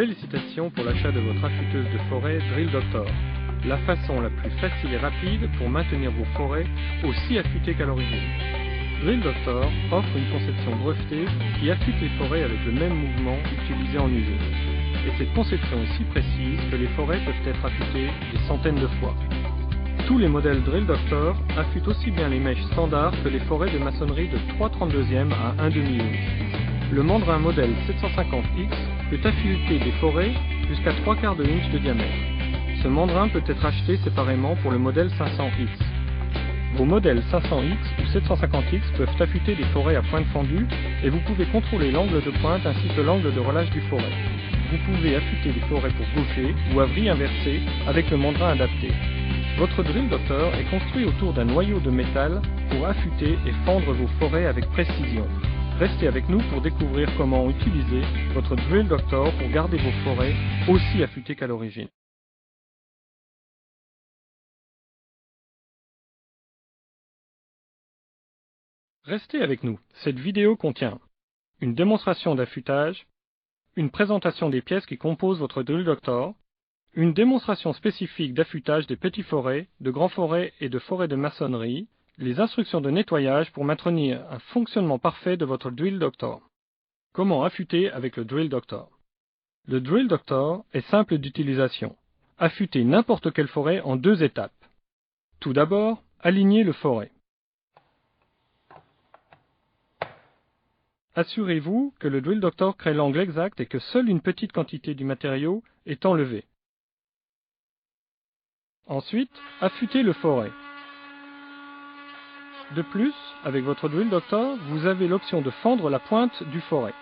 Félicitations pour l'achat de votre affûteuse de forêt Drill Doctor, la façon la plus facile et rapide pour maintenir vos forêts aussi affûtées qu'à l'origine. Drill Doctor offre une conception brevetée qui affûte les forêts avec le même mouvement utilisé en usine. Et cette conception est si précise que les forêts peuvent être affûtées des centaines de fois. Tous les modèles Drill Doctor affûtent aussi bien les mèches standards que les forêts de maçonnerie de 3/32e à 1/2 inch. Le mandrin modèle 750X peut affûter des forêts jusqu'à 3/4 inch de diamètre. Ce mandrin peut être acheté séparément pour le modèle 500X. Vos modèles 500X ou 750X peuvent affûter des forêts à pointe fendue et vous pouvez contrôler l'angle de pointe ainsi que l'angle de relâche du forêt. Vous pouvez affûter des forêts pour gaucher ou à vrille inversée avec le mandrin adapté. Votre Drill Doctor est construit autour d'un noyau de métal pour affûter et fendre vos forêts avec précision. Restez avec nous pour découvrir comment utiliser votre Drill Doctor pour garder vos forêts aussi affûtées qu'à l'origine. Restez avec nous, cette vidéo contient une démonstration d'affûtage, une présentation des pièces qui composent votre Drill Doctor, une démonstration spécifique d'affûtage des petits forêts, de grands forêts et de forêts de maçonnerie, les instructions de nettoyage pour maintenir un fonctionnement parfait de votre Drill Doctor. Comment affûter avec le Drill Doctor? Le Drill Doctor est simple d'utilisation. Affûtez n'importe quelle forêt en 2 étapes. Tout d'abord, alignez le forêt. Assurez-vous que le Drill Doctor crée l'angle exact et que seule une petite quantité du matériau est enlevée. Ensuite, affûtez le forêt. De plus, avec votre Drill Doctor, vous avez l'option de fendre la pointe du forêt.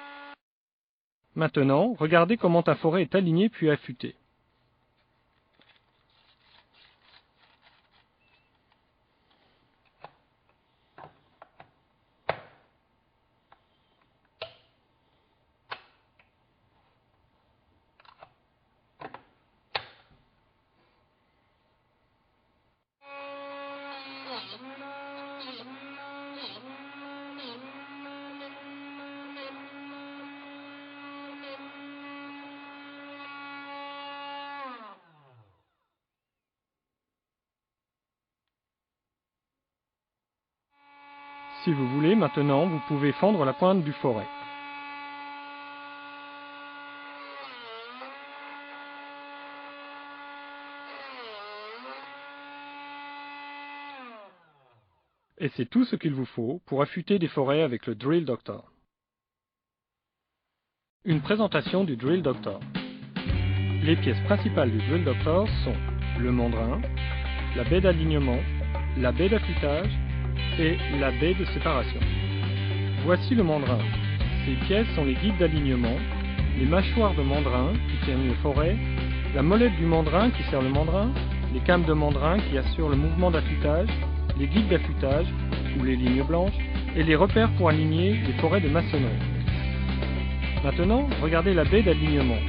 Maintenant, regardez comment un forêt est aligné puis affûté. Si vous voulez, maintenant, vous pouvez fendre la pointe du forêt. Et c'est tout ce qu'il vous faut pour affûter des forêts avec le Drill Doctor. Une présentation du Drill Doctor. Les pièces principales du Drill Doctor sont le mandrin, la baie d'alignement, la baie d'affûtage et la baie de séparation. Voici le mandrin. Ces pièces sont les guides d'alignement, les mâchoires de mandrin qui tiennent les forêts, la molette du mandrin qui sert le mandrin, les cames de mandrin qui assurent le mouvement d'affûtage, les guides d'affûtage ou les lignes blanches et les repères pour aligner les forêts de maçonnerie. Maintenant, regardez la baie d'alignement.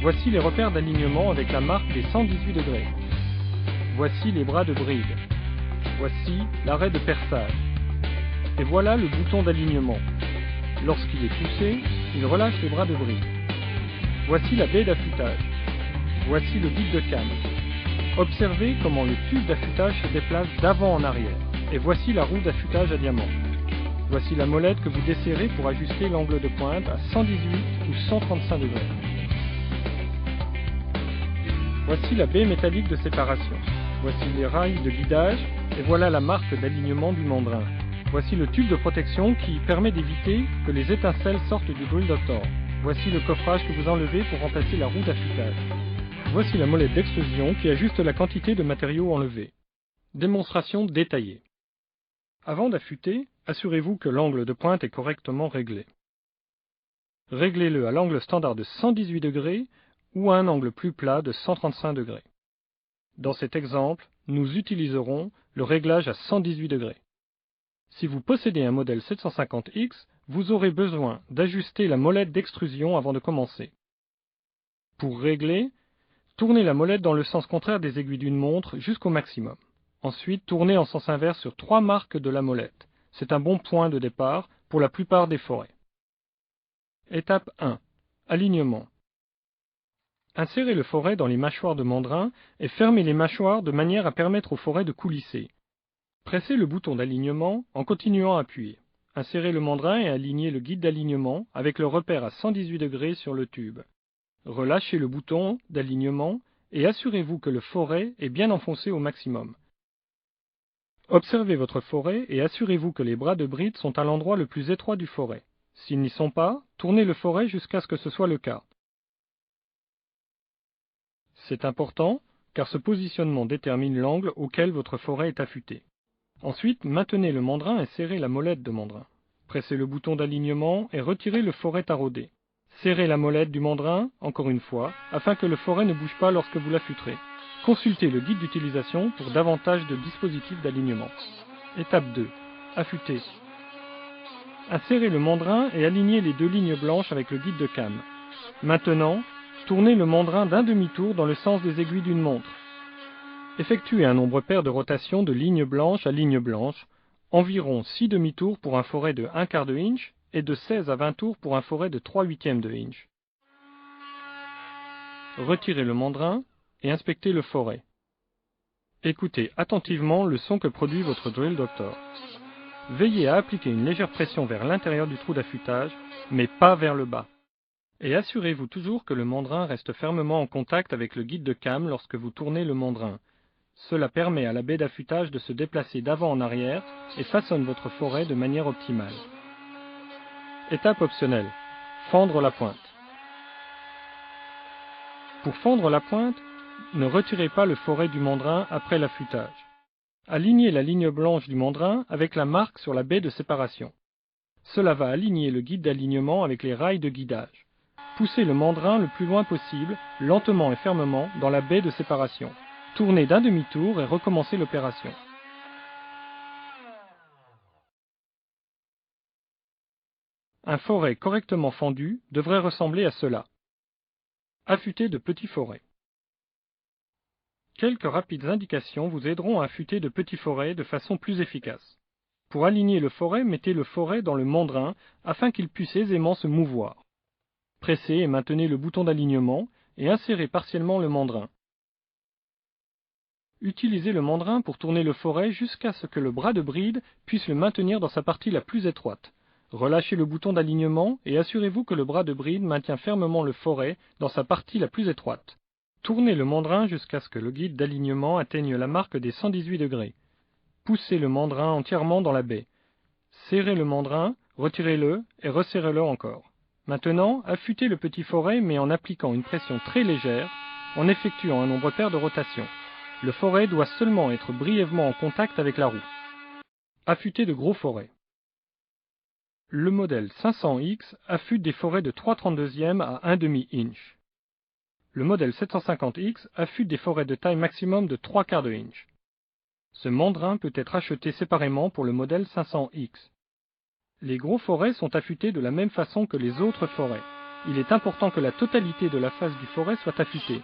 Voici les repères d'alignement avec la marque des 118 degrés. Voici les bras de bride. Voici l'arrêt de perçage. Et voilà le bouton d'alignement. Lorsqu'il est poussé, il relâche les bras de bride. Voici la baie d'affûtage. Voici le guide de came. Observez comment le tube d'affûtage se déplace d'avant en arrière. Et voici la roue d'affûtage à diamant. Voici la molette que vous desserrez pour ajuster l'angle de pointe à 118 ou 135 degrés. Voici la baie métallique de séparation. Voici les rails de guidage et voilà la marque d'alignement du mandrin. Voici le tube de protection qui permet d'éviter que les étincelles sortent du Drill Doctor. Voici le coffrage que vous enlevez pour remplacer la roue d'affûtage. Voici la molette d'extrusion qui ajuste la quantité de matériaux enlevés. Démonstration détaillée. Avant d'affûter, assurez-vous que l'angle de pointe est correctement réglé. Réglez-le à l'angle standard de 118 degrés ou à un angle plus plat de 135 degrés. Dans cet exemple, nous utiliserons le réglage à 118 degrés. Si vous possédez un modèle 750X, vous aurez besoin d'ajuster la molette d'extrusion avant de commencer. Pour régler, tournez la molette dans le sens contraire des aiguilles d'une montre jusqu'au maximum. Ensuite, tournez en sens inverse sur 3 marques de la molette. C'est un bon point de départ pour la plupart des forêts. Étape 1. Alignement. Insérez le forêt dans les mâchoires de mandrin et fermez les mâchoires de manière à permettre au forêt de coulisser. Pressez le bouton d'alignement en continuant à appuyer. Insérez le mandrin et alignez le guide d'alignement avec le repère à 118 degrés sur le tube. Relâchez le bouton d'alignement et assurez-vous que le forêt est bien enfoncé au maximum. Observez votre forêt et assurez-vous que les bras de bride sont à l'endroit le plus étroit du forêt. S'ils n'y sont pas, tournez le forêt jusqu'à ce que ce soit le cas. C'est important car ce positionnement détermine l'angle auquel votre forêt est affûtée. Ensuite, maintenez le mandrin et serrez la molette de mandrin. Pressez le bouton d'alignement et retirez le forêt taraudé. Serrez la molette du mandrin, encore une fois, afin que le forêt ne bouge pas lorsque vous l'affûterez. Consultez le guide d'utilisation pour davantage de dispositifs d'alignement. Étape 2. Affûter. Insérez le mandrin et alignez les deux lignes blanches avec le guide de cam. Maintenant, tournez le mandrin d'un demi-tour dans le sens des aiguilles d'une montre. Effectuez un nombre pair de rotation de ligne blanche à ligne blanche, environ 6 demi-tours pour un forêt de 1/4 de inch et de 16 à 20 tours pour un forêt de 3/8 de inch. Retirez le mandrin et inspectez le forêt. Écoutez attentivement le son que produit votre Drill Doctor. Veillez à appliquer une légère pression vers l'intérieur du trou d'affûtage, mais pas vers le bas. Et assurez-vous toujours que le mandrin reste fermement en contact avec le guide de cam lorsque vous tournez le mandrin. Cela permet à la baie d'affûtage de se déplacer d'avant en arrière et façonne votre forêt de manière optimale. Étape optionnelle. Fendre la pointe. Pour fendre la pointe, ne retirez pas le forêt du mandrin après l'affûtage. Alignez la ligne blanche du mandrin avec la marque sur la baie de séparation. Cela va aligner le guide d'alignement avec les rails de guidage. Poussez le mandrin le plus loin possible, lentement et fermement, dans la baie de séparation. Tournez d'un demi-tour et recommencez l'opération. Un forêt correctement fendu devrait ressembler à cela. Affûter de petits forêts. Quelques rapides indications vous aideront à affûter de petits forêts de façon plus efficace. Pour aligner le forêt, mettez le forêt dans le mandrin afin qu'il puisse aisément se mouvoir. Pressez et maintenez le bouton d'alignement et insérez partiellement le mandrin. Utilisez le mandrin pour tourner le forêt jusqu'à ce que le bras de bride puisse le maintenir dans sa partie la plus étroite. Relâchez le bouton d'alignement et assurez-vous que le bras de bride maintient fermement le forêt dans sa partie la plus étroite. Tournez le mandrin jusqu'à ce que le guide d'alignement atteigne la marque des 118 degrés. Poussez le mandrin entièrement dans la baie. Serrez le mandrin, retirez-le et resserrez-le encore. Maintenant, affûtez le petit forêt mais en appliquant une pression très légère, en effectuant un nombre pair de rotations. Le forêt doit seulement être brièvement en contact avec la roue. Affûter de gros forêts. Le modèle 500X affûte des forêts de 3/32 à 1/2 inch. Le modèle 750X affûte des forêts de taille maximum de 3/4 de inch. Ce mandrin peut être acheté séparément pour le modèle 500X. Les gros forêts sont affûtés de la même façon que les autres forêts. Il est important que la totalité de la face du forêt soit affûtée.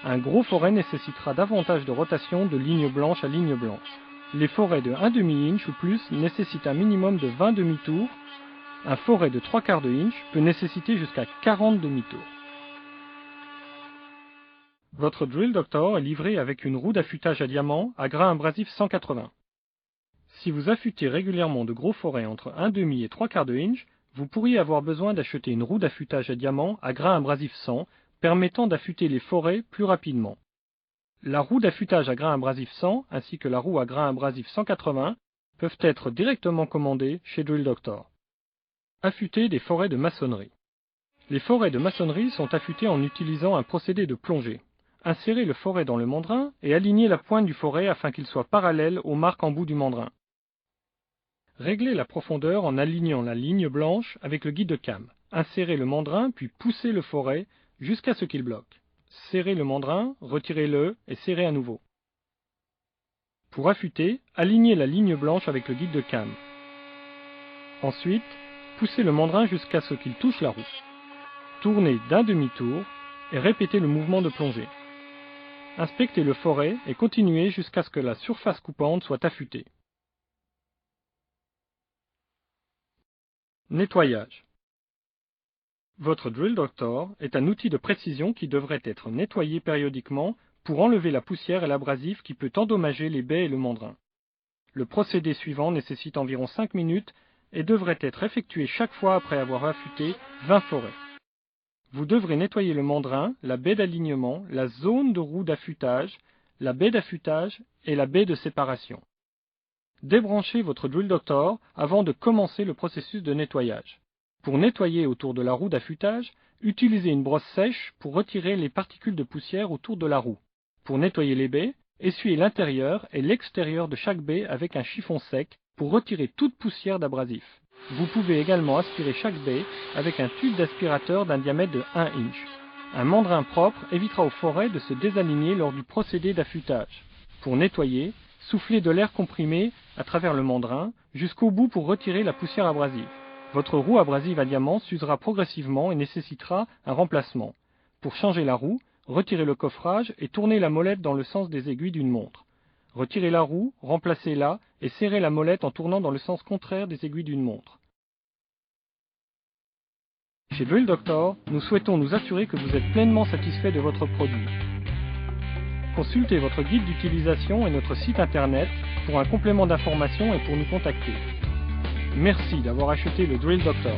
Un gros forêt nécessitera davantage de rotation de ligne blanche à ligne blanche. Les forêts de 1/2 inch ou plus nécessitent un minimum de 20 demi-tours. Un forêt de 3/4 de inch peut nécessiter jusqu'à 40 demi-tours. Votre Drill Doctor est livré avec une roue d'affûtage à diamant à grain abrasif 180. Si vous affûtez régulièrement de gros forêts entre 1/2 et 3/4 de inch, vous pourriez avoir besoin d'acheter une roue d'affûtage à diamant à grain abrasif 100, permettant d'affûter les forêts plus rapidement. La roue d'affûtage à grain abrasif 100 ainsi que la roue à grain abrasif 180 peuvent être directement commandées chez Drill Doctor. Affûter des forêts de maçonnerie. Les forêts de maçonnerie sont affûtées en utilisant un procédé de plongée. Insérez le forêt dans le mandrin et alignez la pointe du forêt afin qu'il soit parallèle aux marques en bout du mandrin. Réglez la profondeur en alignant la ligne blanche avec le guide de cam. Insérez le mandrin puis poussez le forêt jusqu'à ce qu'il bloque. Serrez le mandrin, retirez-le et serrez à nouveau. Pour affûter, alignez la ligne blanche avec le guide de cam. Ensuite, poussez le mandrin jusqu'à ce qu'il touche la roue. Tournez d'un demi-tour et répétez le mouvement de plongée. Inspectez le forêt et continuez jusqu'à ce que la surface coupante soit affûtée. Nettoyage. Votre Drill Doctor est un outil de précision qui devrait être nettoyé périodiquement pour enlever la poussière et l'abrasif qui peut endommager les baies et le mandrin. Le procédé suivant nécessite environ 5 minutes et devrait être effectué chaque fois après avoir affûté 20 forêts. Vous devrez nettoyer le mandrin, la baie d'alignement, la zone de roue d'affûtage, la baie d'affûtage et la baie de séparation. Débranchez votre Drill Doctor avant de commencer le processus de nettoyage. Pour nettoyer autour de la roue d'affûtage, utilisez une brosse sèche pour retirer les particules de poussière autour de la roue. Pour nettoyer les baies, essuyez l'intérieur et l'extérieur de chaque baie avec un chiffon sec pour retirer toute poussière d'abrasif. Vous pouvez également aspirer chaque baie avec un tube d'aspirateur d'un diamètre de 1 inch. Un mandrin propre évitera aux forêts de se désaligner lors du procédé d'affûtage. Pour nettoyer, soufflez de l'air comprimé à travers le mandrin jusqu'au bout pour retirer la poussière abrasive. Votre roue abrasive à diamant s'usera progressivement et nécessitera un remplacement. Pour changer la roue, retirez le coffrage et tournez la molette dans le sens des aiguilles d'une montre. Retirez la roue, remplacez-la et serrez la molette en tournant dans le sens contraire des aiguilles d'une montre. Chez Drill Doctor, nous souhaitons nous assurer que vous êtes pleinement satisfait de votre produit. Consultez votre guide d'utilisation et notre site internet pour un complément d'information et pour nous contacter. Merci d'avoir acheté le Drill Doctor.